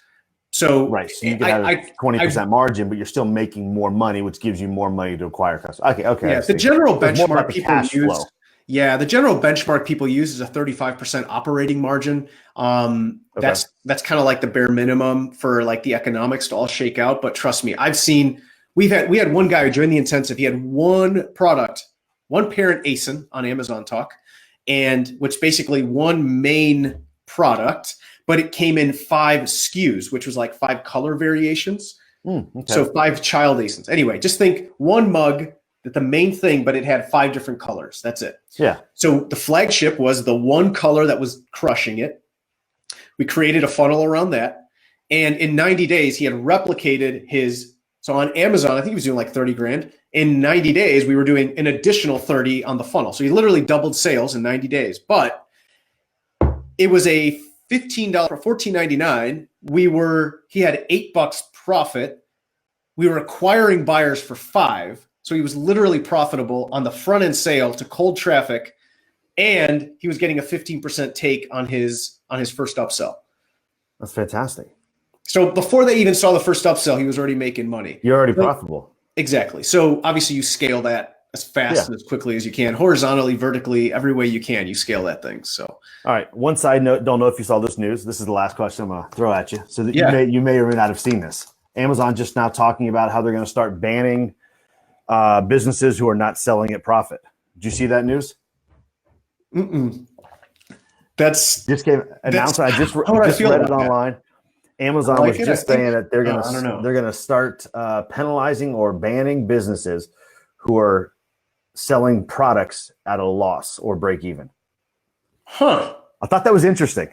So so you can have a 20% margin, but you're still making more money, which gives you more money to acquire customers. Okay. Yeah, the general benchmark people use. Yeah, the general benchmark people use is a 35% operating margin. That's kind of like the bare minimum for the economics to all shake out. But trust me, we had one guy who joined the intensive. He had one product, one parent ASIN on Amazon Talk, and which basically one main product. But it came in 5 SKUs, which was 5 color variations. So 5 child ASINs. Anyway, just think one mug, that the main thing, but it had 5 different colors. That's it. Yeah. So the flagship was the one color that was crushing it. We created a funnel around that. And in 90 days, he had replicated so on Amazon, I think he was doing 30 grand. In 90 days, we were doing an additional 30 on the funnel. So he literally doubled sales in 90 days. But it was a $15 for $14.99. He had $8 profit. We were acquiring buyers for $5. So he was literally profitable on the front end sale to cold traffic, and he was getting a 15% take on his first upsell. That's fantastic. So before they even saw the first upsell, he was already making money. You're already profitable. Exactly. So obviously you scale that as fast and as quickly as you can, horizontally, vertically, every way you can, you scale that thing. So, all right. One side note, don't know if you saw this news. This is the last question I'm going to throw at you. So that you may or may not have seen this. Amazon just now talking about how they're going to start banning businesses who are not selling at profit. Did you see that news? That's just came announced. I just read it online. Amazon was just saying that they're going to start penalizing or banning businesses who are selling products at a loss or break even. I thought that was interesting.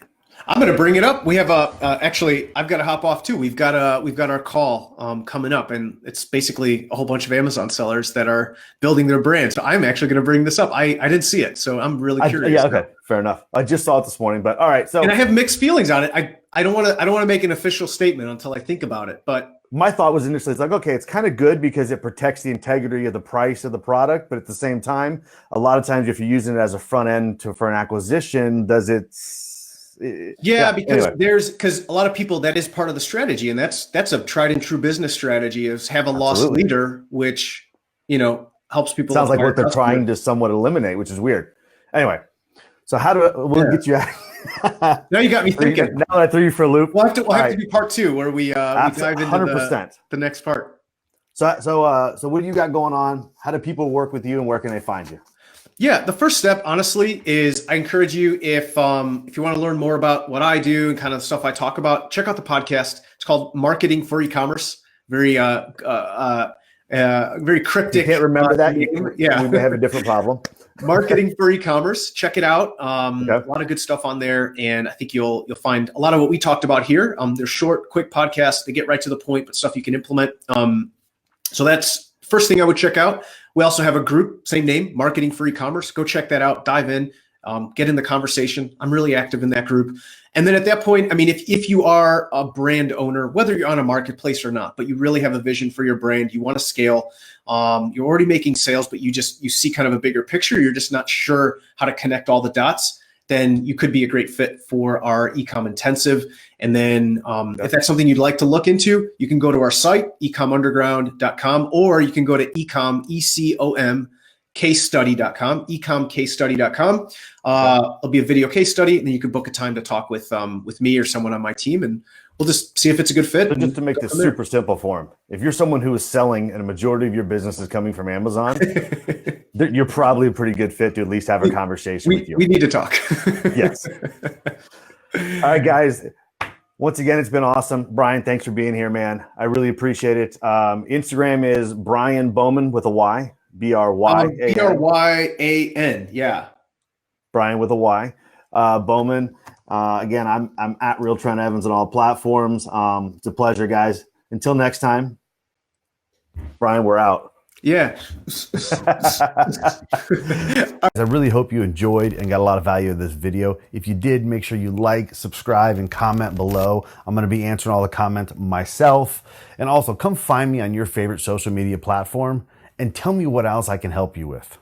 I'm going to bring it up. We have actually, I've got to hop off too. We've got our call coming up, and it's basically a whole bunch of Amazon sellers that are building their brand. So I'm actually going to bring this up. I didn't see it, so I'm really curious. Okay, fair enough. I just saw it this morning, but all right. So, and I have mixed feelings on it. I don't want to make an official statement until I think about it. But my thought was initially, it's okay, it's kind of good because it protects the integrity of the price of the product, but at the same time, a lot of times if you're using it as a front end for an acquisition, does it? Because a lot of people, that is part of the strategy, and that's a tried and true business strategy, is have a lost leader, which helps people. Sounds like what they're trying to somewhat eliminate, which is weird. Anyway, so we'll get you out. Now you got me thinking. Now that I threw you for a loop. We'll have to do part 2 where we dive into 100%. the next part. So what do you got going on? How do people work with you, and where can they find you? Yeah, the first step, honestly, is I encourage you, if you want to learn more about what I do and kind of stuff I talk about, check out the podcast. It's called Marketing for E-commerce. Very very cryptic. You can't remember that? Yeah, we may have a different problem. Marketing for E-commerce. Check it out. Okay. A lot of good stuff on there, and I think you'll find a lot of what we talked about here. They're short, quick podcasts. They get right to the point, but stuff you can implement. So that's first thing I would check out. We also have a group, same name, Marketing for E-commerce. Go check that out. Dive in. Get in the conversation. I'm really active in that group. And then at that point, I mean, if you are a brand owner, whether you're on a marketplace or not, but you really have a vision for your brand, you want to scale, you're already making sales, but you see kind of a bigger picture, you're just not sure how to connect all the dots, then you could be a great fit for our eComm intensive. And then if that's something you'd like to look into, you can go to our site, ecommunderground.com, or you can go to eComm, E-C-O-M, casestudy.com, ecommcasestudy.com. There'll be a video case study, and then you can book a time to talk with me or someone on my team, and we'll just see if it's a good fit. So just to make this super simple for them, if you're someone who is selling and a majority of your business is coming from Amazon, you're probably a pretty good fit to at least have a conversation with you. We need to talk. Yes. All right, guys. Once again, it's been awesome. Bryan, thanks for being here, man. I really appreciate it. Instagram is Bryan Bowman with a Y. B-R-Y-A-N. B-R-Y-A-N, yeah. Bryan with a Y. Bowman. Again, I'm at Real Trent Evans on all platforms. It's a pleasure, guys. Until next time, Bryan, we're out. Yeah. I really hope you enjoyed and got a lot of value of this video. If you did, make sure you like, subscribe, and comment below. I'm going to be answering all the comments myself. And also, come find me on your favorite social media platform and tell me what else I can help you with.